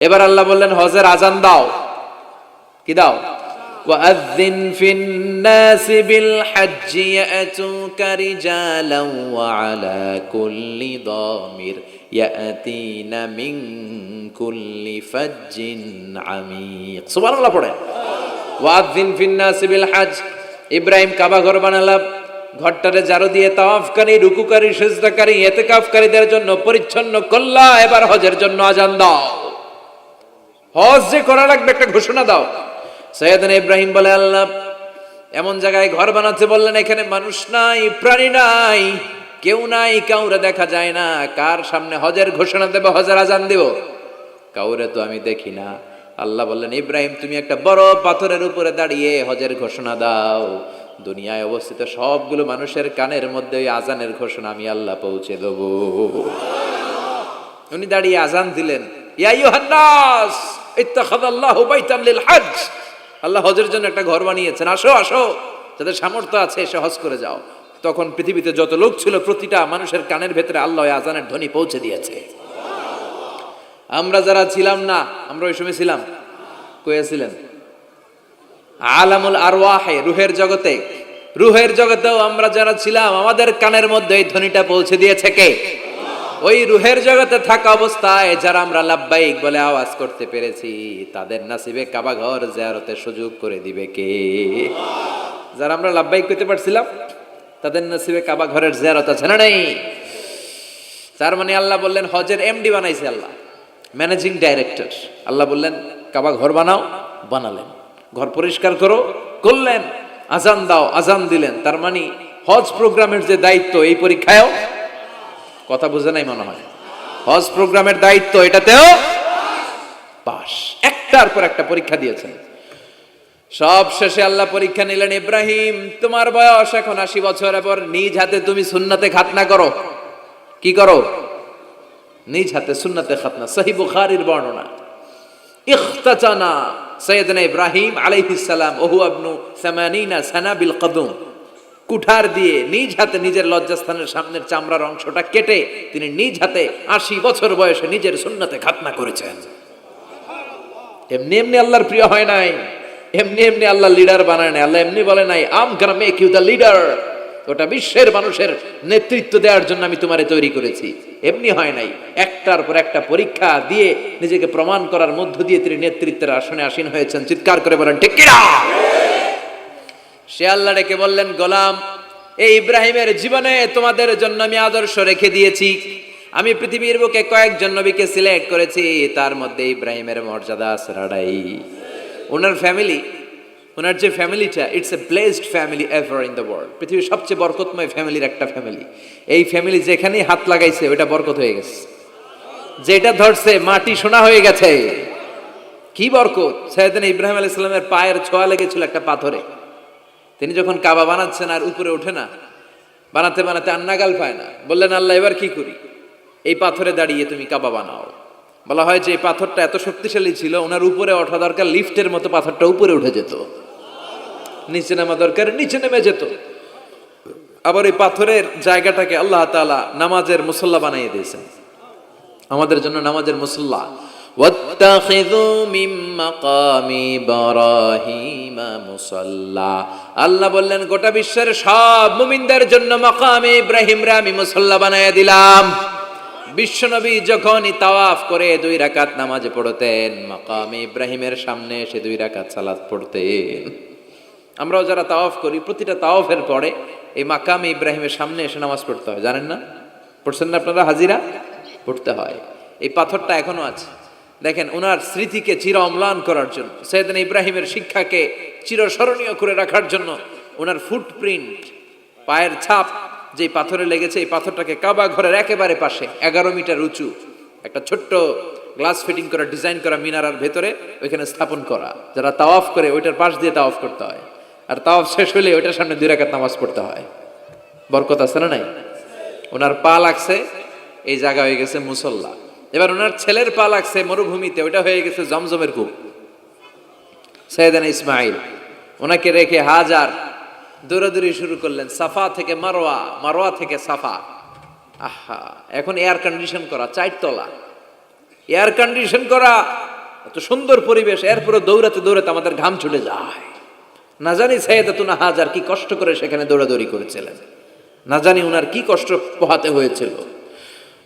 এবার আল্লাহ বললেন হজের আজান দাও। কি দাও? ওয়াআযিন ফিন-নাসি বিল-হাজ্জি ইয়াতুকা রিজালান ওয়া আলা কুল্লি দামির ইয়াতিনা মিন কুল্লি ফাজ্জিন আমিক। সুবহানাল্লাহ পড়েন। ওয়াআযিন ফিন-নাসি বিল-হাজ্জ। ইব্রাহিম কাবা ঘর বানালাম, ঘরটারে ঝাড়ু দিয়ে তাওয়াফকারী, রুকুকারী, সিজদাকারী, ইতিকাফকারীদের জন্য পরিচ্ছন্ন করলা। এবার হজের জন্য আজান দাও। হজ যে করা লাগবে একটা ঘোষণা দাও। সৈয়দনা ইব্রাহিম বলে, আল্লাহ এমন জায়গায় ঘর বানাতে বললেন এখানে মানুষ নাই, প্রাণী নাই, কেউ নাই, কাউরে দেখা যায় না, কার সামনে হজের ঘোষণা দেব, হজের আজান দেব? কাউরে তো আমি দেখি না। আল্লাহ বললেন, ইব্রাহিম তুমি একটা বড় পাথরের উপরে দাঁড়িয়ে হজের ঘোষণা দাও। দুনিয়ায় অবস্থিত সবগুলো মানুষের কানের মধ্যে ওই আজানের ঘোষণা আমি আল্লাহ পৌঁছে দেব। উনি দাঁড়িয়ে আজান দিলেন, ইয়া আইয়ুহান নাস ইত্তাখাযাল্লাহু বাইতান লিল হজ। আল্লাহ হজের জন্য একটা ঘর বানিয়েছেন, আসো আসো, যাদের সামর্থ্য আছে এসে হজ করে যাও। তখন পৃথিবীতে যত লোক ছিল প্রতিটা মানুষের কানের ভেতরে আল্লাহ ওই আজানের ধ্বনি পৌঁছে দিয়েছে। আমরা যারা ছিলাম না, আমরা ওই সময় ছিলাম, কইয়াছিলেন আলামুল আরওয়াহে, রুহের জগতে, রুহের জগতেও আমরা যারা ছিলাম আমাদের কানের মধ্যে এই ধ্বনিটা পৌঁছে দিয়েছে কে? ওই রুহের জগতে থাকা অবস্থায় যারা আমরা লাব্বাইক বলে আওয়াজ করতে পেরেছি তাদের নসিবে কাবা ঘর জিয়ারতের সুযোগ করে দিবে কে? যারা আমরা লাব্বাইক করতে পারছিলাম তাদের নসিবে কাবা ঘরের জিয়ারত আছে না নাই? তার মানে আল্লাহ বললেন হজের এমডি বানাইছে আল্লাহ, ম্যানেজিং ডাইরেক্টর। আল্লাহ বললেন কাবা ঘর বানাও, বানালেন। ঘর পরিষ্কার করো, করলেন। আজান দাও, আজান দিলেন। তার মানে হজ প্রোগ্রামের যে দায়িত্ব এই পরীক্ষায়ও, কথা বুঝে নাই মনে হয়, হজ প্রোগ্রামের দায়িত্ব এটাতেও পাস। একটার পর একটা পরীক্ষা দিয়েছেন। সব শেষে আল্লাহ পরীক্ষা নিলেন, ইব্রাহিম তোমার বয়স এখন 80 বছর, এবার নিজ হাতে তুমি সুন্নাতে খাতনা করো। কি করো? নিজ হাতে সুন্নাতে খাতনা। সহিহ বুখারীর বর্ণনা, ইখতাতানা সাইয়েদনা ইব্রাহিম আলাইহিস সালাম ওহু ইবনু 80 সানা বিল কদম। কুঠার দিয়ে নিজ হাতে নিজের লজ্জাস্থানের সামনের চামড়ার অংশটা কেটে তিনি নিজ হাতে 80 বছর বয়সে নিজের সুন্নাতে খাতনা করেছেন। এমনি এমনি আল্লাহর প্রিয় হয় নাই, এমনি এমনি আল্লাহ লিডার বানায় নাই। আল্লাহ এমনি বলে নাই I'm gonna make you the leader, ওটা বিশ্বের মানুষের নেতৃত্ব দেওয়ার জন্য আমি তোমারে তৈরি করেছি। এমনি হয় নাই, একটার পর একটা পরীক্ষা দিয়ে নিজেকে প্রমাণ করার মধ্য দিয়ে তিনি নেতৃত্বের আসনে আসীন হয়েছেন। চিৎকার করে বলেন ঠিক কিনা? সে আল্লাহ ডেকে বললেন, গোলাম এই ইব্রাহিমের জীবনে তোমাদের জন্য আমি আদর্শ রেখে দিয়েছি। আমি পৃথিবীর বুকে কয়েকজন নবীকে সিলেক্ট করেছি, তার মধ্যে ইব্রাহিমের মর্যাদা আসরাড়াই। ওনার ফ্যামিলি, ওনার যে ফ্যামিলিটা, it's a blessed family ever in the world. পৃথিবীর সবচেয়ে বরকতময় ফ্যামিলির একটা ফ্যামিলি। এই ফ্যামিলি যেখানেই হাত লাগাইছে ওটা বরকত হয়ে গেছে, যেটা ধরছে মাটি সোনা হয়ে গেছে। কি বরকত! সাইয়েদনা ইব্রাহিম আলাইহিস সালামের পায়ের ছোঁয়া লেগেছিল একটা পাথরে। তিনি যখন কাবা বানাচ্ছেন আর উপরে ওঠে না, বানাতে বানাতে আন্নাগাল পায় না, বললেন আল্লাহ এবার কি করি? এই পাথরে দাঁড়িয়ে তুমি কাবা বানাও। বলা হয় যে এই পাথরটা এত শক্তিশালী ছিল, ওনার উপরে ওঠা দরকার লিফটের মতো পাথরটা উপরে উঠে যেত, নিচে নামা দরকার নিচে নেমে যেত। আবার এই পাথরের জায়গাটাকে আল্লাহ তাআলা নামাজের মুসল্লা বানিয়ে দিয়েছেন, আমাদের জন্য নামাজের মুসল্লা। ওয়াত্তাখিযু মিন মাকামি ইব্রাহিমা মুসাল্লা। আল্লাহ বললেন গোটা বিশ্বের সব মুমিনদের জন্য মাকামে ইব্রাহিমরে আমি মুসল্লা বানায়া দিলাম। বিশ্বনবী যখনই তাওয়াফ করে 2 রাকাত নামাজ পড়তেন, মাকামে ইব্রাহিমের সামনে এসে 2 রাকাত সালাত পড়তেন। আমরাও যারা তাওয়াফ করি প্রতিটা তাওয়াফের পরে এই মাকামে ইব্রাহিমের সামনে এসে নামাজ পড়তে হয়, জানেন না? পড়ছেন না আপনারা? হাজিরা পড়তে হয়। এই পাথরটা এখনো আছে। দেখেন ওনার স্মৃতিকে চির অম্লান করার জন্য, সাইয়েদনা ইব্রাহিমের শিক্ষাকে চিরস্মরণীয় করে রাখার জন্য ওনার ফুটপ্রিন্ট, পায়ের ছাপ যে পাথরে লেগেছে, এই পাথরটাকে কাবা ঘরের একেবারে পাশে 11 মিটার উঁচু একটা ছোট্ট গ্লাস ফিটিং করা ডিজাইন করা মিনারার ভেতরে ওইখানে স্থাপন করা। যারা তাওয়াফ করে ওইটার পাশ দিয়ে তাওয়াফ করতে হয়, আর তাওয়াফ শেষ হলে ওইটার সামনে 2 রাকাত নামাজ পড়তে হয়। বরকত আছে না নাই? ওনার পা লাগছে, এই জায়গা হয়ে গেছে মুসল্লা। এবার ওনার ছেলের পা লাগছে মরুভূমিতে, ওইটা হয়ে গেছে জমজমের কূপ। সাইয়েদনা ইসমাইল ওনাকে রেখে হাজার দৌড়াদৌড়ি শুরু করলেন, সাফা থেকে মারওয়া, মারওয়া থেকে সাফা। আহা, এখন এয়ার কন্ডিশন করা 4 তলা, এয়ার কন্ডিশন করা এত সুন্দর পরিবেশ, এরপরে দৌড়াতে দৌড়াতে আমাদের ঘাম ছুটে যায়। না জানি সাইয়েদাতুনা হাজার কি কষ্ট করে সেখানে দৌড়াদৌড়ি করেছিলেন, না জানি উনার কি কষ্ট পোহাতে হয়েছিল।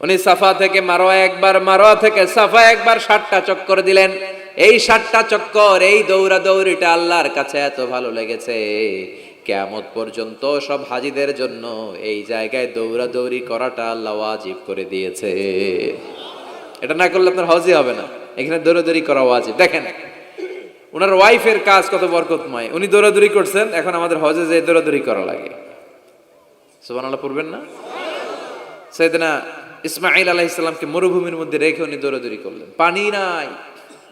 উনি সাফা থেকে মারোয়া একবার, মারোয়া থেকে সাফা একবার 7টা চক্কর দিলেন। এই 7টা চক্কর, এই দৌড়াদৌড়িটা আল্লাহর কাছে এত ভালো লেগেছে, কিয়ামত পর্যন্ত সব হাজীদের জন্য এই জায়গায় দৌড়াদৌড়ি করাটা আল্লাহ ওয়াজিব করে দিয়েছে। এটা না করলে আপনার হজই হবে না, এখানে দৌড়াদৌড়ি করা ওয়াজিব। দেখেন ওনার ওয়াইফের কাজ কত বরকতময়, উনি দৌড়াদৌড়ি করছেন, এখন আমাদের হজে যে দৌড়াদৌড়ি করা লাগে। সুবহানাল্লাহ পড়বেন না? সাইয়েদনা ইসমাঈল আলাইহিস সালামকে মরুভূমির মধ্যে রেখে উনি দৌড়াদৌড়ি করলেন, পানি নাই,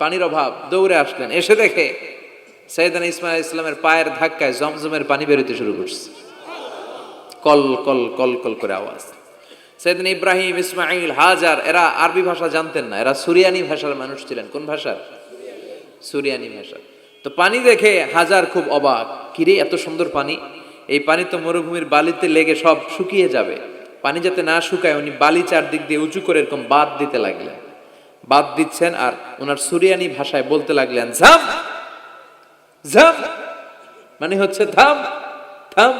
পানির অভাব, দৌড়ে আসলেন, এসে দেখে সাইয়েদনা ইসমাঈল আলাইহিস সালামের পায়ের ধাক্কায় জমজমের পানি বের হতে শুরু করছে, কল কল কল কল করে আওয়াজ। সাইয়েদনা ইব্রাহিম, ইসমাঈল, হাজার এরা আরবি ভাষা জানতেন না, এরা সুরিয়ানি ভাষার মানুষ ছিলেন। কোন ভাষার? সুরিয়ানি ভাষা। তো পানি দেখে হাজার খুব অবাক, কিরে এত সুন্দর পানি, এই পানি তো মরুভূমির বালিতে লেগে সব শুকিয়ে যাবে। পানি যাতে না শুকায় উনি বালি চারদিক দিয়ে উঁচু করে এরকম বাঁধ দিতে লাগলেন, বাঁধ দিচ্ছেন আর ওনার সুরিয়ানি ভাষায় বলতে লাগলেন ঝাম ঝাম, মানে হচ্ছে থাম থাম,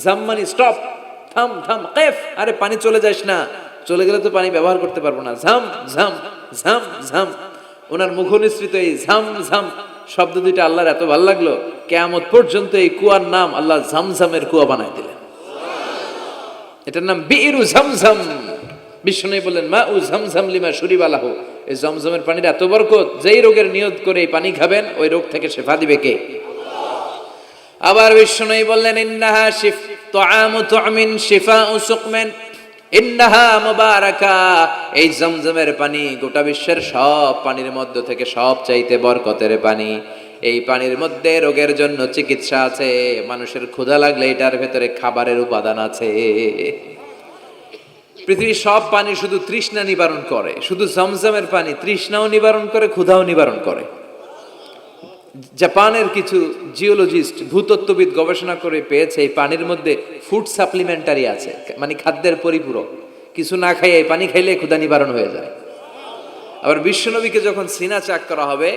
ঝাম মানে স্টপ, থাম থাম, কেফ, আরে পানি চলে যাস না, চলে গেলে তো পানি ব্যবহার করতে পারবো না, ঝাম ঝাম ঝাম ঝাম। ওনার মুখনিসৃত এই ঝাম ঝাম শব্দ দুইটা আল্লাহর এত ভালো লাগলো, কিয়ামত পর্যন্ত এই কুয়ার নাম আল্লাহ ঝামঝামের কুয়া বানায় দিলেন। এটার নাম বিইরু ঝমঝম। বিষ্ণু বললেন মা উ ঝমঝম লিমা শুরিবা লাহু, এই জমজমের পানির এত বরকত, যেই রোগের নিয়ত করে এই পানি খাবেন ওই রোগ থেকে শেফা দিবে কে? আবার বিষ্ণু বললেন ইন্নাহা শিফ তুআমু তুমিন শিফাউ সুকমিন ইন্নাহা মুবারাকা, এই জমজমের পানি গোটা বিশ্বের সব পানির মধ্য থেকে সব চাইতে বরকতের পানি। এই পানির মধ্যে রোগের জন্য চিকিৎসা আছে, মানুষের ক্ষুধা লাগলে এটার ভেতরে খাবারের উপাদান আছে। পৃথিবীর সব পানি শুধু তৃষ্ণা নিবারণ করে, শুধু জমজমের পানি তৃষ্ণাও নিবারণ করে, ক্ষুধাও নিবারণ করে। জাপানের কিছু জিওলজিস্ট, ভূতত্ত্ববিদ গবেষণা করে পেয়েছে এই পানির মধ্যে ফুড সাপ্লিমেন্টারি আছে, মানে খাদ্যের পরিপূরক। কিছু না খাইয়ে পানি খাইলে ক্ষুধা নিবারণ হয়ে যায়। আবার বিশ্বনবীকে যখন সিনা চাক করা হবে,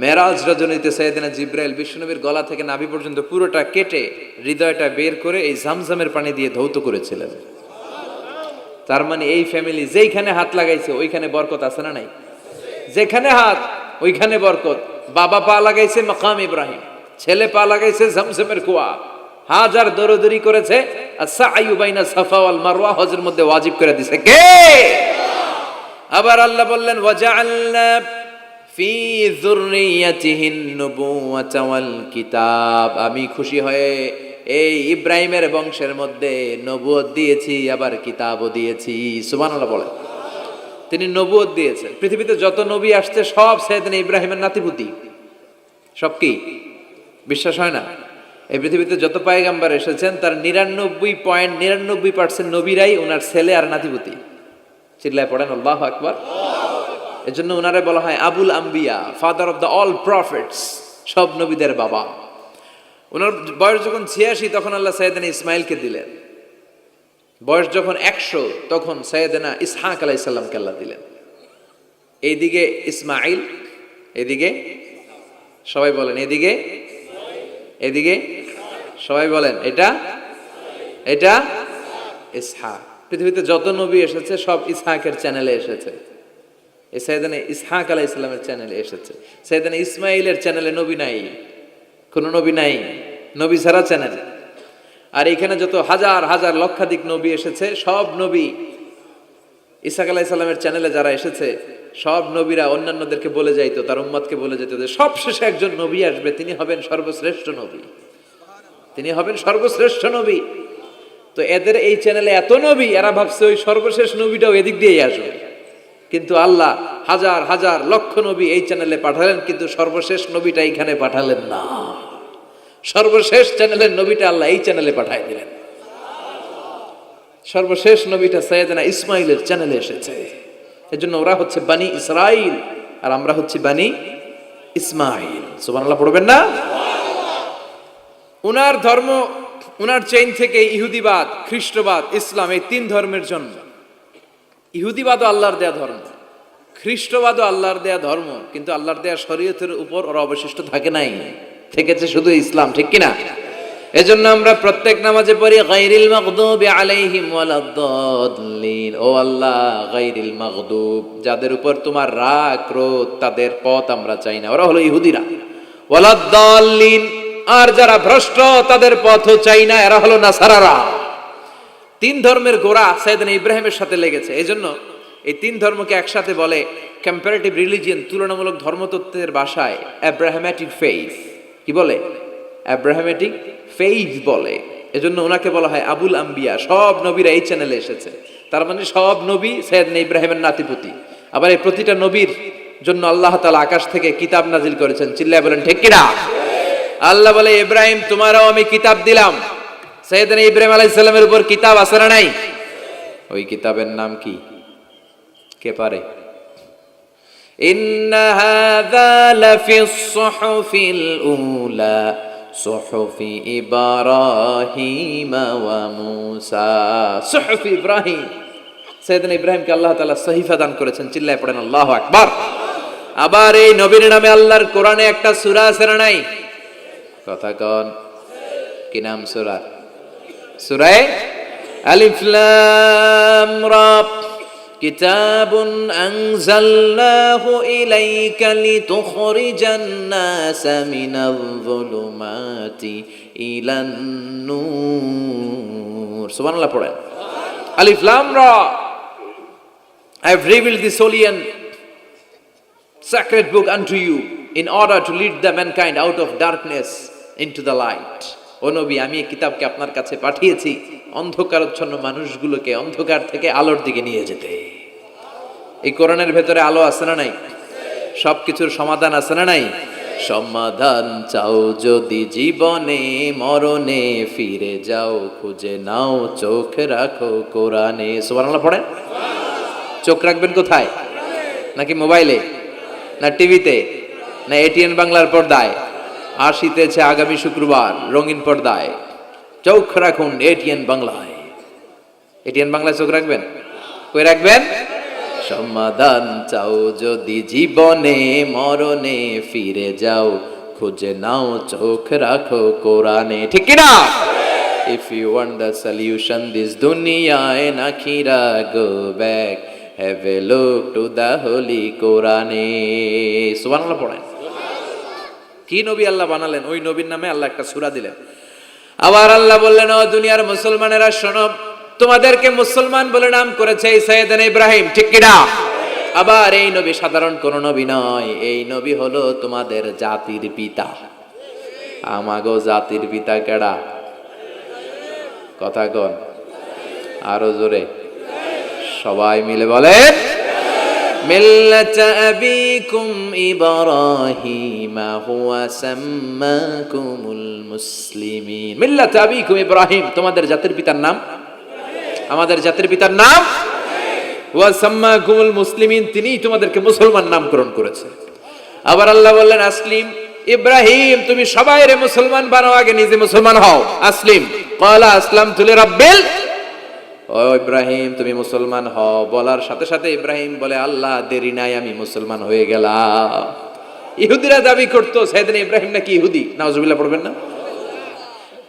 মেরাজ রজনীতে সাইয়েদনা জিব্রাইল বিশ্বনবীর গলা থেকে নাভি পর্যন্ত পুরোটা কেটে হৃদয়টা বের করে এই জামজামের পানি দিয়ে ধৌত করেছিলেন। তার মানে এই ফ্যামিলি যেইখানে হাত লাগাইছে ওইখানে বরকত আছে না নাই? যেখানে হাত ওইখানে বরকত। বাবা পা লাগাইছে মাকাম ইব্রাহিম, ছেলে পা লাগাইছে জমজমের কুয়া, হাজার দৌড়াদৌড়ি করেছে, আস-সা'য়ু বাইনা সাফা ওয়াল মারওয়া হজের মধ্যে ওয়াজিব করে দিয়েছে কে? আবার আল্লাহ বললেন ওয়াজআলনা ফি যুররিয়াতিহিন নুবুওয়াতা ওয়াল কিতাব, আমি খুশি হয়ে এই ইব্রাহিমের বংশের মধ্যে নবুয়ত দিয়েছি, আবার কিতাবও দিয়েছি। সুবহানাল্লাহ বলেন। তিনি নবুয়ত দিয়েছেন। পৃথিবীতে যত নবী আসছে সব সাইয়েদনা ইব্রাহিমের নাতিপুতি। সব কি বিশ্বাস হয় না? এই পৃথিবীতে যত পয়গম্বর এসেছেন তার 99.99% নবীরাই ওনার ছেলে আর নাতিপুতি। চিল্লায় পড়েন আল্লাহু আকবার। এজন্য ওনারে বলা হয় আবুল আম্বিয়া, father of the all prophets, সব নবীদের বাবা। ওনার বয়স যখন 86 তখন আল্লাহ সাইয়েদনা ইসমাইলকে দিলেন। বয়স যখন 100 তখন সাইয়েদনা ইসহাক আলাইহিস সালামকে আল্লাহ দিলেন। এইদিকে ইসমাইল, এদিকে সবাই বলেন এদিকে, এদিকে সবাই বলেন এটা, এটা ইসহাক। পৃথিবীতে যত নবী এসেছে সব ইসহাকের চ্যানেলে এসেছে। এই সাইয়েদনা ইসহাক আলাইহিস সালামের চ্যানেলে এসেছে। সাইয়েদনা ইসমাইলের চ্যানেলে নবী নাই, কোনো নবী নাই, নবী ছাড়া চ্যানেল। আর এখানে যত হাজার হাজার লক্ষাধিক নবী এসেছে সব নবী ইসহাক আলাইহিস সালামের চ্যানেলে যারা এসেছে সব নবীরা অন্যান্যদেরকে বলে যাইতো, তার উম্মতকে বলে যেত যে সবশেষে একজন নবী আসবে, তিনি হবেন সর্বশ্রেষ্ঠ নবী, তিনি হবেন সর্বশ্রেষ্ঠ নবী। তো এদের এই চ্যানেলে এত নবী, এরা ভাবছে ওই সর্বশেষ নবীটাও এদিক দিয়েই আসবে। কিন্তু আল্লাহ হাজার হাজার লক্ষ নবী এই চ্যানেলে পাঠালেন, কিন্তু সর্বশেষ নবীটা এইখানে পাঠালেন না। সর্বশেষ চ্যানেলের নবীটা আল্লাহ এই চ্যানেলে পাঠায় দিলেন। সর্বশেষ নবীটা সাইয়েদনা ইসমাইলের চ্যানেলে এসেছে। এজন্য ওরা হচ্ছে বানি ইসরাইল আর আমরা হচ্ছি বানি ইসমাইল। সুবহানাল্লাহ পড়বেন না? উনার ধর্ম, উনার চেইন থেকে ইহুদিবাদ, খ্রিস্টবাদ, ইসলাম, এই তিন ধর্মের জন্ম। ইহুদিবাদও আল্লাহর দেয়া ধর্ম, খ্রিস্টবাদও আল্লাহর দেয়া ধর্ম, কিন্তু আল্লাহর দেয়া শরীয়তের উপর ওরা অবশিষ্ট থাকে নাই, থেকেছে শুধু ইসলাম, ঠিক কিনা? এজন্য আমরা প্রত্যেক নামাজে পড়ি গায়রিল মাগদুবি আলাইহিম ওয়ালাদ-দাল্লিন। ও আল্লাহ, গায়রিল মাগদুব, যাদের উপর তোমার রাগ ক্রোধ, তাদের পথ আমরা চাই না, ওরা হলো ইহুদিরা। ওয়ালাদ-দাল্লিন, আর যারা ভ্রষ্ট তাদের পথও চাই না, এরা হলো নাসারারা। তিন ধর্মের গোড়া সাইয়েদনা ইব্রাহিমের সাথে লেগেছে। এজন্য এই তিন ধর্মকে একসাথে বলে কম্পারেটিভ রিলিজিয়ন, তুলনামূলক ধর্মতত্ত্বের ভাষায় অ্যাব্রাহামেটিক ফেইথ। কি বলে? অ্যাব্রাহামেটিক ফেইথ বলে। এজন্য ওনাকে বলা হয় আবুল আম্বিয়া। সব নবীরা এই চ্যানেলে এসেছে, তার মানে সব নবী সাইয়েদনা ইব্রাহিমের নাতিপুতি। আবার এই প্রতিটা নবীর জন্য আল্লাহ তাআলা আকাশ থেকে কিতাব নাজিল করেছেন। চিল্লায় বলেন ঠিক কিনা? আল্লাহ বলে, ইব্রাহিম তোমারও আমি কিতাব দিলাম। সাইয়েদনা ইব্রাহিম আলাইহিস সালামের উপর কিতাব আছে না নাই? ওই কিতাবের নাম কি? কে পারে? ইন্না হাযা লাফিস সুহুফিল উলা সুহুফি ইব্রাহিম ওয়া মূসা। সুহুফি ইব্রাহিম, সাইয়েদনা ইব্রাহিমকে আল্লাহ তাআলা সহিফা দান করেছেন। চিল্লায় পড়েন আল্লাহু আকবার। আবার এই নবীর নামে আল্লাহর কোরআনে একটা সূরা আছে না নাই? কথা কন, কি নাম সূরা? সূরা আলিফ লাম রা। কিতাবুন আনজালনাহু ইলাইকা লিতুখরিজান নাসা মিনাল যুলুমাতি ইলান নূর। সুবহানাল্লাহ পড়েন। আলিফ লাম রা, I have revealed this holy and sacred book unto you in order to lead the mankind out of darkness into the light. ও নবী, আমি এই কিতাবকে আপনার কাছে পাঠিয়েছি অন্ধকারাচ্ছন্ন মানুষগুলোকে অন্ধকার থেকে আলোর দিকে নিয়ে যেতে। এই কোরআনের ভেতরে আলো আছে না নাই? সবকিছুর সমাধান আছে না নাই? সমাধান চাও যদি জীবনে মরণে, ফিরে যাও খুঁজে নাও চোখ রাখো কোরআনে। সুবহানাল্লাহ পড়েন। চোখ রাখবেন কোথায়? নাকি মোবাইলে, না টিভিতে, না এটিএন বাংলার পর্দায়? আসিতেছে আগামী শুক্রবার রঙিন পর্দায়, চোখ রাখুন এটিএন বাংলায়। এটিএন বাংলায় চোখ রাখবেন? কই রাখবেন? সমাধান চাও যদি জীবনে মরণে, ফিরে যাও খুঁজে নাও চোখ রাখো কোরআনে। ঠিক কি না? If you want the solution this dunya and akhira, go back, have a look to the holy Quran. সুবহানাল্লাহ পড়েন। কি নবী আল্লাহ বানালেন, ওই নবীর নামে আল্লাহ একটা সূরা দিলেন। আবার আল্লাহ বললেন, ও দুনিয়ার মুসলমানেরা শোনো, তোমাদেরকে মুসলমান বলে নাম করেছে এই সাইয়েদনা ইব্রাহিম। ঠিক কি না? আবার এই নবী সাধারণ কোন নবী নয়, এই নবী হলো তোমাদের জাতির পিতা। আমাগো জাতির পিতা কেডা? কথা কন আরো জোরে, সবাই মিলে বলেন, মিল্লাত আবিকুম ইব্রাহিম হুয়া সাম্মাকুমুল মুসলিমিন। মিল্লাত আবিকুম ইব্রাহিম, তোমাদের জাতির পিতার নাম, আমাদের জাতির পিতার নাম ওয়া সাম্মাকুমুল মুসলিমিন, তিনিই তোমাদেরকে মুসলমান নামকরণ করেছে। আবার আল্লাহ বললেন, আসলিম ইব্রাহিম, তুমি সবাইরে মুসলমান বানাও, আগে নিজে মুসলমান হও। আসলিম ক্বালা আসলামতু লিরাব্বিল, ও ইব্রাহিম তুমি মুসলমান হও। বলার সাথে সাথে ইব্রাহিম বলে, আল্লাহ দেরি নাই, আমি মুসলমান হয়ে গেলাম। ইহুদিরা দাবি করতো সাইয়েদনা ইব্রাহিম নাকি ইহুদি, নাউজুবিল্লাহ পড়বেন না?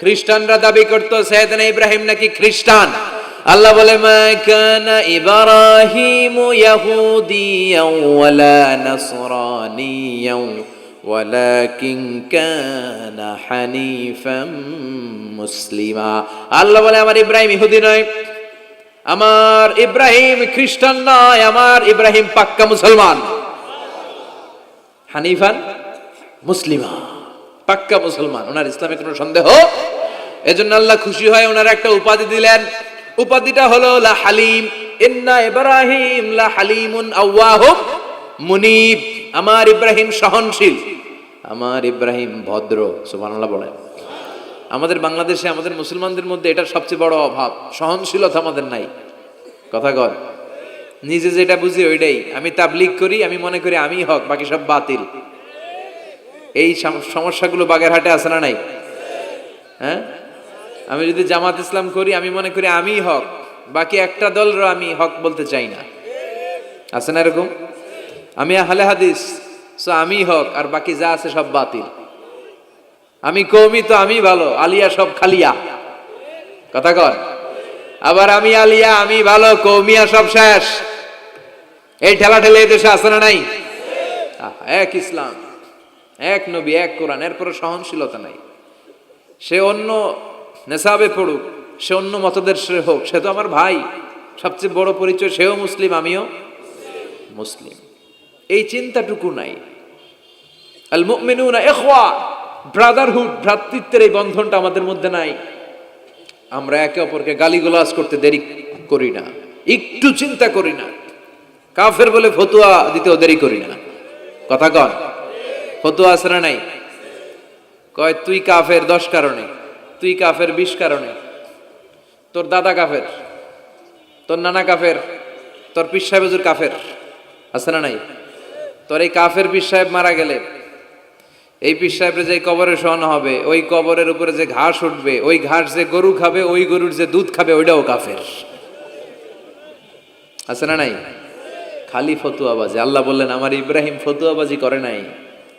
খ্রিস্টানরা দাবি করতো সাইয়েদনা ইব্রাহিম নাকি খ্রিস্টান। আল্লাহ বলে, মা কানা ইব্রাহিমু ইয়াহুদিয়াও ওয়ালা নাসরানিয়াও ওয়ালাকিন কানা হানিফাম মুসলিমা। আল্লাহ বলে, আমার ইব্রাহিম ইহুদি নয়, আমার ইব্রাহিম খ্রিস্টান নয়, আমার ইব্রাহিম পাক্কা মুসলমান। হানিফান মুসলিমা, পাক্কা মুসলমান, ওনার ইসলামে কোনো সন্দেহ। এজন্য আল্লাহ খুশি হয় ওনার একটা উপাধি দিলেন। উপাধিটা হলো লা হালিম। ইন্না ইব্রাহিম লা হালিমুন আওয়াহুম মুনিব। আমার ইব্রাহিম সহনশীল, আমার ইব্রাহিম ভদ্র। সুবহানাল্লাহ বলেন। আমাদের বাংলাদেশে আমাদের মুসলমানদের মধ্যে এটার সবচেয়ে বড় অভাব, সহনশীলতা আমাদের নাই। কথা কর, নিজে যেটা বুঝি ওইটাই। আমি তাবলীগ করি, আমি মনে করি আমি হক, বাকি সব বাতিল। এই সমস্যাগুলো বাগেরহাটে আছে না নাই? হ্যাঁ, আমি যদি জামাত ইসলাম করি, আমি মনে করি আমি হক, বাকি একটা দলরও আমি হক বলতে চাই না। আছে না এরকম? আমি আহলে হাদিস, সো আমি হক, আর বাকি যা আছে সব বাতিল। আমি কওমি, তো আমি ভালো, আলিয়া সব খালিয়া। কথা কর। আবার আমি আলিয়া, আমি ভালো, কওমিয়া সব শেষ। এই ঠেলা ঠেলে এই দেশে আছে না নাই? এক ইসলাম, এক নবী, এক কোরআন, এরপরে সহনশীলতা নাই। সে অন্য নেশাবে পড়ুক, সে অন্য মতদর্শে হোক, সে তো আমার ভাই। সবচেয়ে বড় পরিচয়, সেও মুসলিম, আমিও মুসলিম। এই চিন্তাটুকু নাই। আল মুমিনুনা ইখওয়া, ব্রাদারহুড, ভ্রাতৃত্বের এই বন্ধনটা আমাদের মধ্যে নাই। আমরা একে অপরকে গালিগালাজ করতে দেরি করি না, একটু চিন্তা করি না। কাফের বলে ফতুয়া দিতেও দেরি করি না। কথা কন, ফতুয়া আছে না নাই? কয় তুই কাফের 10 কারণে, তুই কাফের 20 কারণে, তোর দাদা কাফের, তোর নানা কাফের, তোর পীর সাহেব হুজুর কাফের, আছে না নাই? তোর এই কাফের পীর সাহেব মারা গেলে, এই পীর সাহেবের যে কবরে শোয়ানো হবে, ওই কবরের উপরে যে ঘাস উঠবে, ওই ঘাস যে গরু খাবে, ওই গরুর যে দুধ খাবে, ওইটাও কাফের। আছে না নাই? খালি ফতুয়াবাজি। আল্লাহ বললেন আমার ইব্রাহিম ফতুয়াবাজি করে নাই।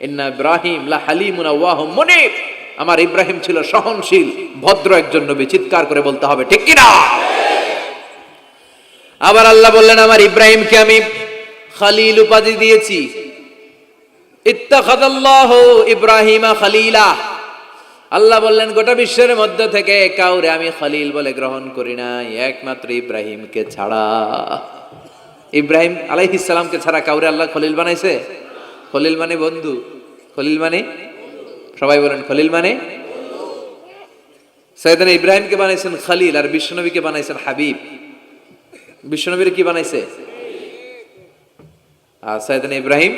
ইন্না ইব্রাহিম লা হালিমুন আওয়াহুম মুনিব, আমার ইব্রাহিম ছিল সহনশীল, ভদ্র একজন নবী। চিৎকার করে বলতে হবে ঠিক কি না? আবার আল্লাহ বললেন আমার ইব্রাহিমকে আমি খলিল উপাধি দিয়েছি। ইত্তাখাযাল্লাহু ইব্রাহিমা খলিলা। আল্লাহ বললেন গোটা বিশ্বের মধ্য থেকে কাউরে আমি খলিল বলে গ্রহণ করি নাই, একমাত্র ইব্রাহিমকে ছাড়া। ইব্রাহিম আলাইহিস সালামকে ছাড়া কাউরে আল্লাহ খলিল বানাইছে? খলিল মানে বন্ধু। খলিল মানে, সবাই বলেন খলিল মানে। সাইয়েদনা ইব্রাহিমকে বানাইছেন খলিল, আর বিশ্বনবীকে বানাইছেন হাবিব। বিশ্বনবীর কি বানাইছে? আর সাইয়েদনা ইব্রাহিম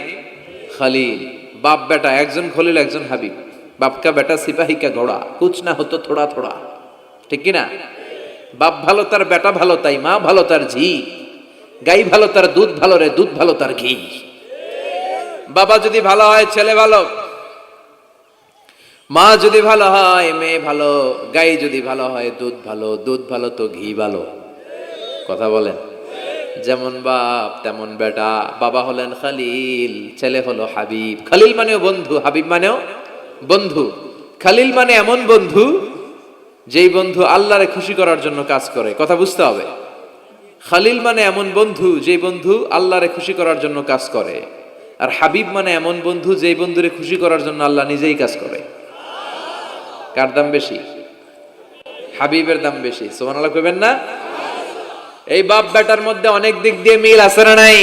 খলিল। বাপ বেটা, একজন খলিল একজন হাবিব। বাপ কা বেটা সিপাহী কা ঘোড়া, কুছ না হতো থোড়া থোড়া। ঠিক কি না? বাপ ভালো তার বেটা ভালো, তাই মা ভালো তার ঝি। গাই ভালো তার দুধ ভালো রে, দুধ ভালো তার ঘি। বাবা যদি ভালো হয় ছেলে ভালো, মা যদি ভালো হয় মেয়ে ভালো, গাই যদি ভালো হয় দুধ ভালো, দুধ ভালো তো ঘি ভালো। কথা বলেন। যেমন বাপ তেমন বেটা। বাবা হলেন খলিল, ছেলে হলো হাবিব। খলিল মানেও বন্ধু, হাবিব মানেও বন্ধু। খলিল মানে এমন বন্ধু যেই বন্ধু আল্লাহরে খুশি করার জন্য কাজ করে। কথা বুঝতে হবে। খলিল মানে এমন বন্ধু যেই বন্ধু আল্লাহরে খুশি করার জন্য কাজ করে। আর হাবিব মানে এমন বন্ধু যেই বন্ধুরে খুশি করার জন্য আল্লাহ নিজেই কাজ করে। কার দাম বেশি? হাবিবের দাম বেশি। সুবহানাল্লাহ কইবেন না? এই বাপ বেটার মধ্যে অনেক দিক দিয়ে মিল আছে না নাই?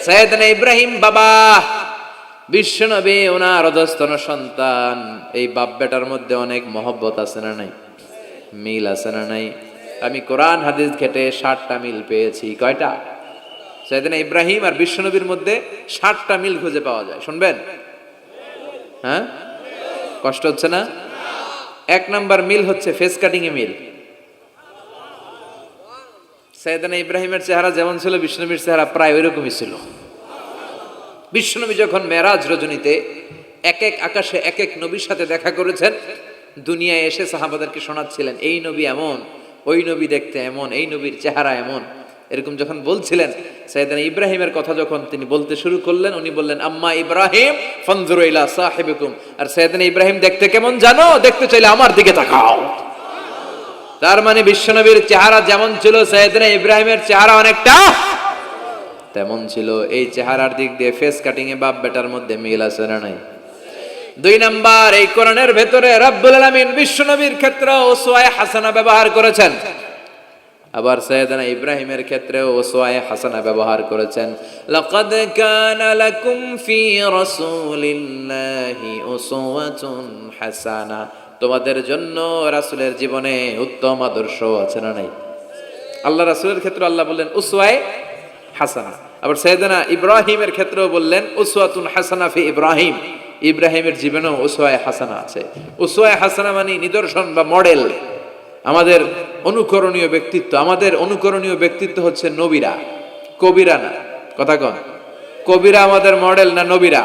সাইয়েদনা ইব্রাহিম বাবা, বিশ্বনবী ওনার অধস্তন সন্তান। এই বাপ বেটার মধ্যে অনেক মহব্বত আছে না নাই? মিল আছে না নাই? আমি কোরআন হাদিস ঘেটে 60টা মিল পেয়েছি। কয়টা? সাইয়েদনা ইব্রাহিম আর বিশ্বনবীর মধ্যে 60টা মিল খুঁজে পাওয়া যায়। শুনবেন? হ্যাঁ, কষ্ট হচ্ছে না? 1 নাম্বার মিল হচ্ছে ফেস কাটিং এ মিল। সাইয়েদনা ইব্রাহিমের চেহারা যেমন ছিল, বিশ্বনবীর চেহারা প্রায় ওইরকমই ছিল। বিশ্বনবী যখন মেরাজ রজনীতে এক এক আকাশে এক এক নবীর সাথে দেখা করেছেন, দুনিয়ায় এসে সাহাবাদেরকে শোনাচ্ছিলেন এই নবী এমন, ওই নবী দেখতে এমন, এই নবীর চেহারা এমন, এরকম যখন বলছিলেন, সাইয়েদনা ইব্রাহিমের কথা যখন তিনি বলতে শুরু করলেন, উনি বললেন আম্মা ইব্রাহিম ফানজুরু ইলা সাহিবিকুম। আর সাইয়েদনা ইব্রাহিম দেখতে কেমন জানো? দেখতে চাইলে আমার দিকে তাকাও। তার মানে বিশ্বনবীর চেহারা যেমন ছিল, সাইয়েদনা ইব্রাহিমের চেহারা অনেকটা তেমন ছিল। এই চেহারার দিক দিয়ে ফেস কাটিং এ বাপ বেটার মধ্যে মিল আছে না নাই? 2 নাম্বার, এই কোরআনের ভেতরে রব্বুল আলামিন বিশ্বনবীর ক্ষেত্রে উসওয়ায়ে হাসানা ব্যবহার করেছেন। আবার সাইয়েদনা ইব্রাহিমের ক্ষেত্রেও উসওয়ায়ে হাসানা ব্যবহার করেছেন। লাকাদ কানা লাকুম ফি রাসূলিল্লাহি উসওয়াতুন হাসানা। তোমাদের জন্য রাসূলের জীবনে উত্তম আদর্শ আছে না নাই? আল্লাহ রাসূলের ক্ষেত্রে আল্লাহ বললেন উসওয়ায়ে হাসানা। আবার সাইয়েদনা ইব্রাহিমের ক্ষেত্রেও বললেন উসওয়াতুন হাসানা ফি ইব্রাহিম। ইব্রাহিমের জীবনেও উসওয়ায়ে হাসানা আছে। উসওয়ায়ে হাসানা মানে নিদর্শন বা মডেল, আমাদের অনুকরণীয় ব্যক্তিত্ব। আমাদের অনুকরণীয় ব্যক্তিত্ব হচ্ছে নবীরা, কবিরা না। কথা কন। কবিরা আমাদের মডেল না নবীরা?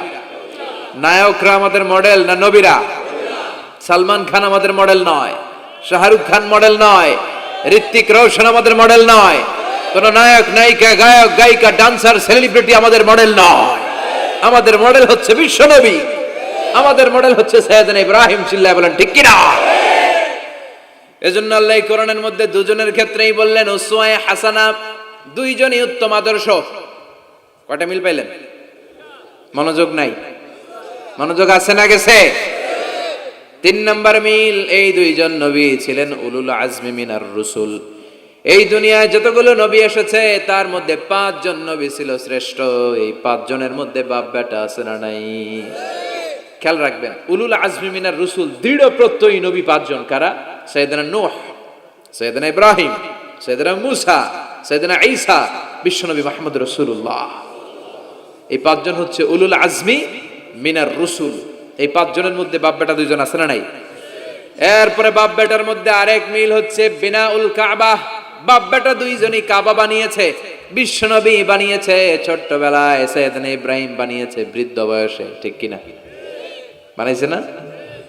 নায়করা আমাদের মডেল না নবীরা? সালমান খান আমাদের মডেল নয়, শাহরুখ খান মডেল নয়, ঋত্বিক রোশন আমাদের মডেল নয়, কোন নায়ক নায়িকা গায়ক গায়িকা ডান্সার সেলিব্রিটি আমাদের মডেল নয়। আমাদের মডেল হচ্ছে বিশ্বনবী, আমাদের মডেল হচ্ছে সাইয়েদনা ইব্রাহিম। চিল্লায় বলেন ঠিক কিনা? এজন্য আল্লাহ কোরআনের মধ্যে দুজনের ক্ষেত্রেই বললেন উসওয়ায়ে হাসানা, দুইজনই উত্তম আদর্শ। কয়টা মিল পাইলেন? মনোযোগ নাই? মনোযোগ আছে না গেছে? 3 নাম্বার মিল, এই দুইজন নবী ছিলেন উলুল আজমি মিনার রুসুল। এই দুনিয়ায় যতগুলো নবী এসেছে তার মধ্যে 5 জন নবী ছিল শ্রেষ্ঠ। এই 5 জনের মধ্যে বাপ বেটা আছে না নাই? খেয়াল রাখবেন, উলুল আজমি মিনার রুসুল দৃঢ় প্রত্যয়ী নবী 5 জন। কারা? সাইয়েদনা নূহ, সাইয়েদনা ইব্রাহিম, সাইয়েদনা মূসা, সাইয়েদনা ঈসা, বিশ্বনবী মুহাম্মদ রাসূলুল্লাহ। এই 5 জন হচ্ছে উলুল আজমি মিনার রুসুল। এই 5 জনের মধ্যে বাপ বেটা 2 জন আছে না নাই? এরপরে বাপ বেটার মধ্যে আরেক মিল হচ্ছে বিনাউল কাবা। বাপ বেটা 2 জনই কাবা বানিয়েছে। বিশ্বনবী বানিয়েছে ছোট্টবেলায়, সাইয়েদনা ইব্রাহিম বানিয়েছে বৃদ্ধ বয়সে। ঠিক কিনা? বানাইছে না?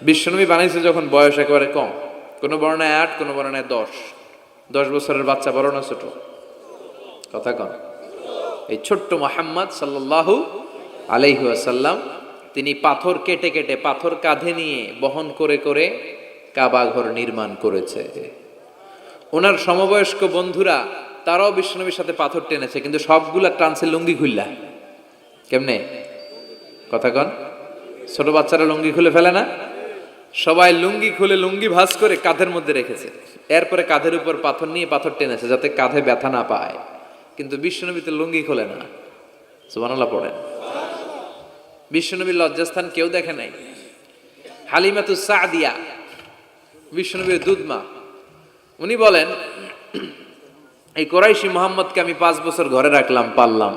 বিশ্বনবী বানাইছে যখন বয়স একেবারে কম। কোন বর্ণায় 8, কোন বর্ণায় 10। 10 বছরের বাচ্চা বড় না ছোট? কথা কন। এই ছোট্ট মুহাম্মদ সাল্লাল্লাহু আলাইহি ওয়াসাল্লাম তিনি পাথর কেটে কেটে, পাথর কাঁধে নিয়ে বহন করে করে কাবা ঘর নির্মাণ করেছে। ওনার সমবয়স্ক বন্ধুরা তারাও বিশ্বনবীর সাথে পাথর টেনেছে, কিন্তু সবগুলা টানছে লুঙ্গি খুললা। কেমনে? কথা কন। ছোট বাচ্চারা লুঙ্গি খুলে ফেলে না? সবাই লুঙ্গি খুলে লুঙ্গি ভাঁজ করে কাঁধের মধ্যে রেখেছে। এরপরে কাঁধের উপর পাথর নিয়ে পাথর টেনেছে যাতে কাঁধে ব্যথা না পায়। কিন্তু বিশ্বনবী তো লুঙ্গি খোলে না। সুবহানাল্লাহ পড়েন। বিশ্বনবীর লজ্জাস্থান কেউ দেখে নাই। হালিমাতুস সাদিয়া, বিশ্বনবীর দুধমা, উনি বলেন এই কোরাইশি মুহাম্মদকে আমি 5 বছর ঘরে রাখলাম, পাললাম।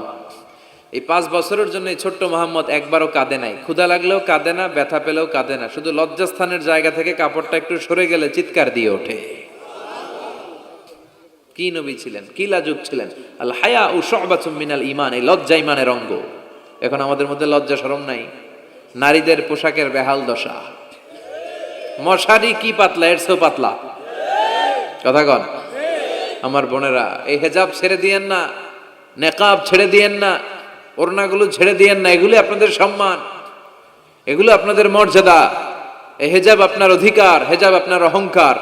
এই 5 বছরের জন্য এই ছোট্ট মুহাম্মদ একবারও কাঁদে নাই। ক্ষুধা লাগলেও কাঁদে না, ব্যথা পেলেও কাঁদে না। শুধু লজ্জাস্থানের জায়গা থেকে কাপড়টা একটু সরে গেলে চিৎকার দিয়ে ওঠে। কি নবী ছিলেন, কি লাজুক ছিলেন। আল হায়া ও শুবাতুম মিনাল ঈমান, এই লজ্জা ঈমানের অঙ্গ। এখন আমাদের মধ্যে লজ্জা শরম নাই। নারীদের পোশাকের বেহাল দশা। মশারি কি পাতলা, এর চেয়েও পাতলা। কথা কন। আমার বোনেরা, এই হেজাব ছেড়ে দিয়েন না, নেকাব ছেড়ে দিয়েন না, ওড়নাগুলো ছেড়ে দিয়েন না। এগুলো আপনাদের সম্মান, এগুলো আপনাদের মর্যাদা। এই হেজাব আপনার অধিকার, হেজাব আপনার অহংকার,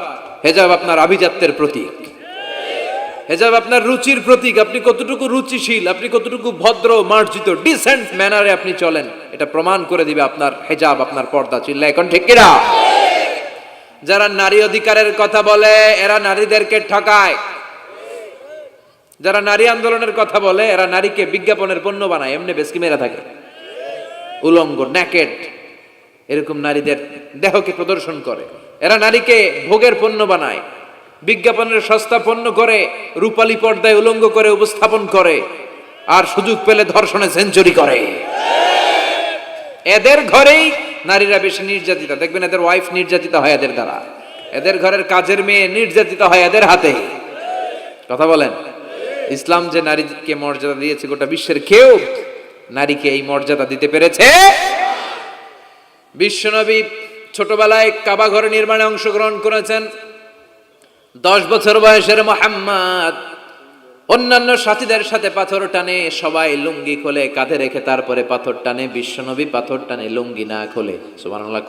হেজাব আপনার আভিজাত্যের প্রতীক, হেজাব আপনার রুচির প্রতীক। আপনি কতটুকু রুচিশীল, আপনি কতটুকু ভদ্র, মার্জিত, ডিসেন্ট ম্যানারে আপনি চলেন, এটা প্রমাণ করে দিবে আপনার হেজাব, আপনার পর্দা। চিল্লা এখন ঠিক কিনা? যারা নারী অধিকারের কথা বলে এরা নারীদেরকে ঠকায়। যারা নারী আন্দোলনের কথা বলে এরা নারীকে বিজ্ঞাপনের পণ্য বানায়, এমনি বেশকি মেরা থাকে। উলঙ্গ, নেকেড, এরকম নারীদের দেহকে প্রদর্শন করে। এরা নারীকে ভোগের পণ্য বানায়, বিজ্ঞাপনের সস্তা পণ্য করে, রূপালী পর্দায় উলঙ্গ করে উপস্থাপন করে, আর সুযোগ পেলে ধর্ষণে সেঞ্চুরি করে। এদের ঘরেই নারীরা বেশি নির্যাতিত। দেখবেন এদের ওয়াইফ নির্যাতিত হয় এদের দ্বারা, এদের ঘরের কাজের মেয়ে নির্যাতিত হয় এদের হাতে। কথা বলেন। ইসলাম যে নারীকে মর্যাদা দিয়েছে, গোটা বিশ্বের কেউ নারীকে এই মর্যাদা দিতে পেরেছে? বিশ্বনবী ছোটবেলায় কাবা ঘর নির্মাণে অংশগ্রহণ করেছেন। 10 বছর বয়সের মুহাম্মদ অন্যান্য সাথীদের সাথে পাথর টানে, সবাই লুঙ্গি খোলে কাঁধে রেখে, তারপরে পাথর টানে। বিশ্বনবী পাথর টানে লুঙ্গি না খোলে। সুবহানাল্লাহ।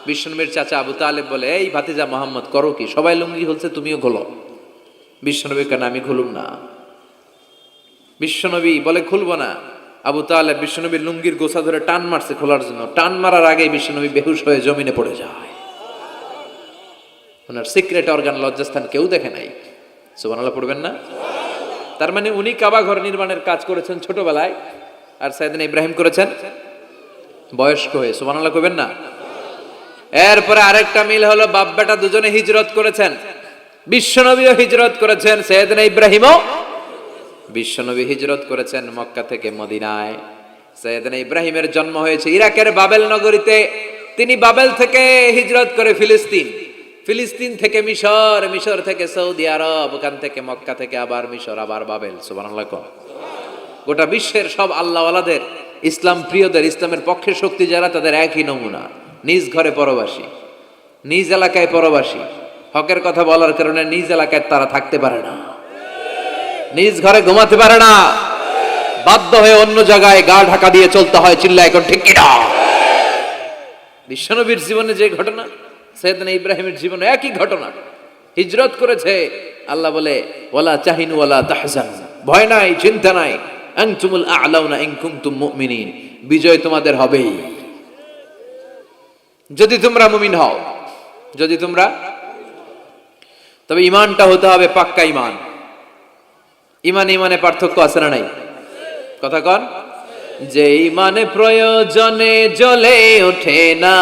বিশ্বনবীর চাচা আবু তালেব বলে, এই ভাতিজা মুহাম্মদ করো কি? সবাই লুঙ্গি খুলছে, তুমিও খোলো। বিশ্বনবী কেন? আমি খুলুম না। বিশ্বনবী বলে খুলবো না। আবু তালেব বিশ্বনবীর লুঙ্গির গোছা ধরে টান মারছে খোলার জন্য। টান মারার আগে বিশ্বনবী বেহুশ হয়ে জমিনে পড়ে যায়। ওনার সিক্রেট অর্গান, লজ্জাস্থান কেউ দেখে নাই। সুবহানাল্লাহ পড়বেন না? তার মানে উনি কাবা ঘর নির্মাণের কাজ করেছেন ছোটবেলায়, আর সাইয়েদনা ইব্রাহিম করেছেন বয়স্ক হয়ে। সুবহানাল্লাহ কইবেন না? এরপরে আরেকটা মিল হলো বাপ বেটা দুজনে হিজরত করেছেন। বিশ্বনবীও হিজরত করেছেন, সাইয়েদনা ইব্রাহিমও। বিশ্বনবী হিজরত করেছেন মক্কা থেকে মদিনায়। সাইয়েদনা ইব্রাহিমের জন্ম হয়েছে ইরাকের বাবেল নগরীতে। তিনি বাবেল থেকে হিজরত করে ফিলিস্তিন, ফিলিস্তিন থেকে মিশর, মিশর থেকে সৌদি আরব, ওখান থেকে মক্কা থেকে আবার মিশর, আবার বাবেল। সুবহানাল্লাহ। গোটা বিশ্বের সব আল্লাহওয়ালাদের, ইসলাম প্রিয়দের, ইসলামের পক্ষে শক্তি যারা, তাদের একই নমুনা। নিজ ঘরে পরবাসী, নিজ এলাকায় পরবাসী। হকের কথা বলার কারণে নিজ এলাকায় তারা থাকতে পারে না, নিজ ঘরে ঘুমাতে পারে না, বাধ্য হয়ে অন্য জায়গায় গা ঢাকা দিয়ে চলতে হয়। চিল্লা এখন ঠিক কিনা? বিশ্বনবীর জীবনে যে ঘটনা, সাইয়েদনা ইব্রাহিমের জীবনে একই ঘটনা। হিজরত করেছে, আল্লাহ বলে ওয়ালা তাহিনু ওয়ালা তাহজানু, ভয় নাই, চিন্তা নাই, আনতুমুল আ'লাউনা ইন কুনতুম মুমিনিন, বিজয় তোমাদের হবেই যদি তোমরা মুমিন হও। যদি তোমরা, তবে ইমানটা হতে হবে পাক্কা ইমান। ইমানে পার্থক্য আছে না নাই? কথা কন। যে ইমানে প্রয়োজনে জ্বলে ওঠে না,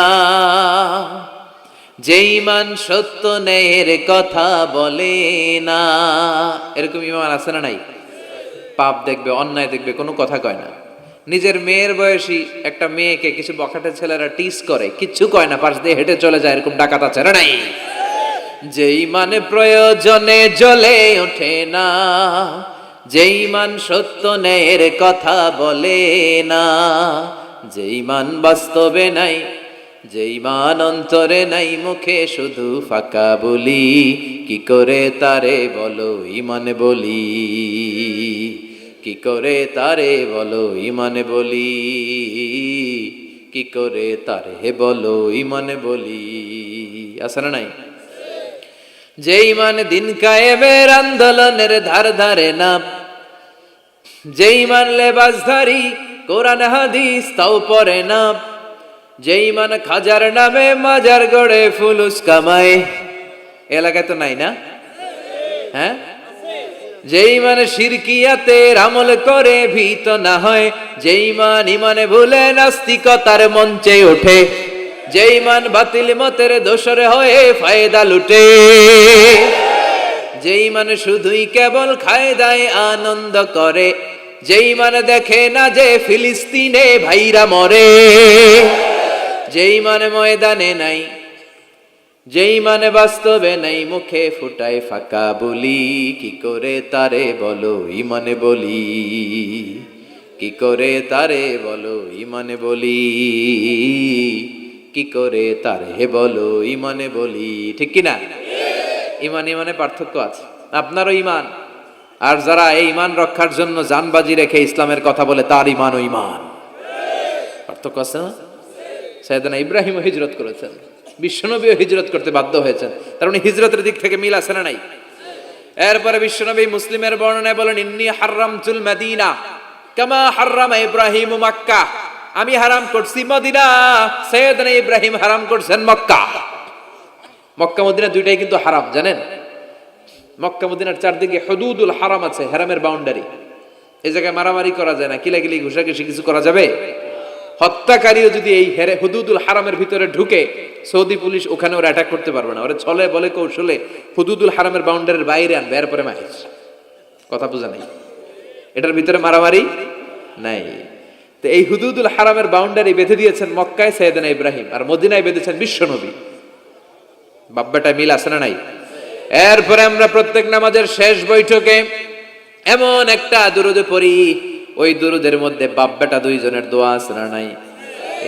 যে ইমান সত্য ন্যায়ের কথা বলে না, এরকম ইমান আছে না নাই? পাপ দেখবে, অন্যায় দেখবে, কোনো কথা কয় না। নিজের মেয়ের বয়সী একটা মেয়েকে কিছু বখাটে ছেলেরা টিস করে, কিচ্ছু কয় না, পাশ দিয়ে হেঁটে চলে যায়, এরকম ডাকাত আছে না নাই? যে ইমানে প্রয়োজনে জ্বলে ওঠে না, যে ইমান সত্য ন্যায়ের কথা বলে না, যে ইমান বাস্তবে নাই, যে ইমান অন্তরে নাই, মুখে শুধু ফাঁকা বলি, কি করে তারে বলো ইমানে বলি, কি করে তারে বলো ইমানে বলি, কি করে তারে বলো ইমানে বলি। আছে না নাই? যে ইমান দিন কায়েমের আন্দোলনের ধার ধারে না, যে ইমান লেবাসধারী কোরআন হাদিস তাও পড়ে না, যে ইমান খাজার নামে মাজার গড়ে ফুলুস কামায়, এলাকায় তো নাই না? হ্যাঁ, যে ইমান শিরকিয়াতের আমল করে ভীত না হয়, যে ইমান ইমানে ভুলে নাস্তিকতার মঞ্চে ওঠে, যে ইমান বাতিল মতের দোসর হয়ে ফায়দা লুটে, যে ইমান শুধুই কেবল খায় দায় আনন্দ করে, যে ইমান দেখে না যে ফিলিস্তিনে ভাইরা মরে, যে ইমান ময়দানে নাই, যে ইমান বাস্তবে নাই, মুখে ফুটায় ফাঁকা বলি, কি করে তারে বলো ইমানে বলি, কি করে তারে বলো ইমানে বলি, কি করে তারে বলো ইমানে বলি। ঠিক কিনা? ইমানে পার্থক্য আছে। আপনারও ইমান, আর যারা এই ইমান রক্ষার জন্য জানবাজি রেখে ইসলামের কথা বলে, তার ইমান ও ইমান, পার্থক্য আছে না? সাইয়েদনা ইব্রাহিমও হিজরত করেছেন, বিশ্বনবীও হিজরত করতে বাধ্য হয়েছেন, তার মানে হিজরতের দিক থেকে মিল আছে না নাই? এরপরে বিশ্বনবী মুসলিমের বর্ণনায় বলেন, ইন্নী হাররামতুল মদিনা কামা হাররামা ইব্রাহিম মক্কা, আমি হারাম করছি মদিনা, সাইয়েদনা ইব্রাহিম হারাম করছেন মক্কা। মক্কা মদিনা দুইটাই কিন্তু হারাম, জানেন? মক্কা মদিনার চারদিকে হুদুদুল হারাম আছে, হারামের বাউন্ডারি। এই জায়গায় মারামারি করা যায় না, কিলাকিলি ঘুষাঘুষি কিছু করা যাবে? হত্যাকারীও যদি এই হুদুদুল হারামের ভিতরে ঢুকে, সৌদি পুলিশ ওখানে ওরা অ্যাটাক করতে পারবে না, ওরা ছলে বলে কৌশলে হুদুদুল হারামের বাউন্ডারির বাইরে আনবে, এরপরে মাহির। কথা বোঝা নাই? এটার ভিতরে মারামারি নাই। তো এই হুদুদুল হারামের বাউন্ডারি বেঁধে দিয়েছেন মক্কায় সাইয়েদনা ইব্রাহিম, আর মদিনায় বেঁধেছেন বিশ্বনবী। বাব্বাটা মিল আছে না নাই? এরপরে আমরা প্রত্যেক নামাজের শেষ বৈঠকে এমন একটা দুরুদ পড়ি, ওই দুরুদের মধ্যে বাব্বাটা দুইজনের দোয়া আছে না নাই?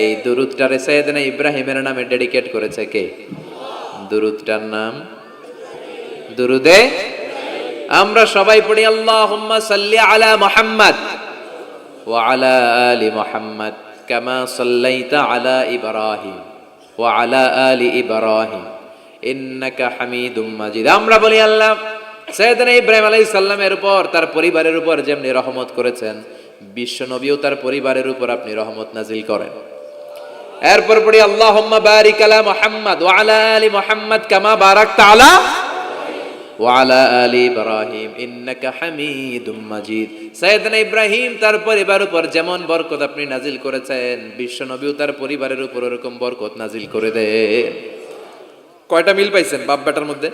এই দুরুদটারে সাইয়েদনা ইব্রাহিমের নামে ডেডিকেট করেছে কে? দুরুদটার নাম দুরুদে আমরা সবাই পড়ি, আল্লাহুম্মা সাল্লি আলা মুহাম্মাদ ওয়া আলা আলি মুহাম্মাদ কামা সাল্লাইতা আলা ইব্রাহিম ওয়া আলা আলি ইব্রাহিম ইন্নাকা হামিদুম মাজিদ। আমরা বলি, আল্লাহ সাইয়েদনা ইব্রাহিম আলাইহিস সালামের উপর, তার পরিবারের উপর যেমনি রহমত করেছেন, বিশ্ব নবীও তার পরিবারের উপর আপনি রহমত নাজিল করেন। এরপর পড়ি, আল্লাহুম্মা বারিক আলা মুহাম্মাদ ওয়া আলা আলি মুহাম্মাদ কামা বারাকতা আলা ওয়া আলা আলি ইব্রাহিম ইন্নাকা হামিদুম মাজিদ। সাইয়েদনা ইব্রাহিম তার পরিবারের উপর যেমন বরকত আপনি নাজিল করেছেন, বিশ্ব নবীও তার পরিবারের উপর এরকম বরকত নাজিল করে দেন। কয়টা মিল পাইছেন বাপ বেটার মধ্যে?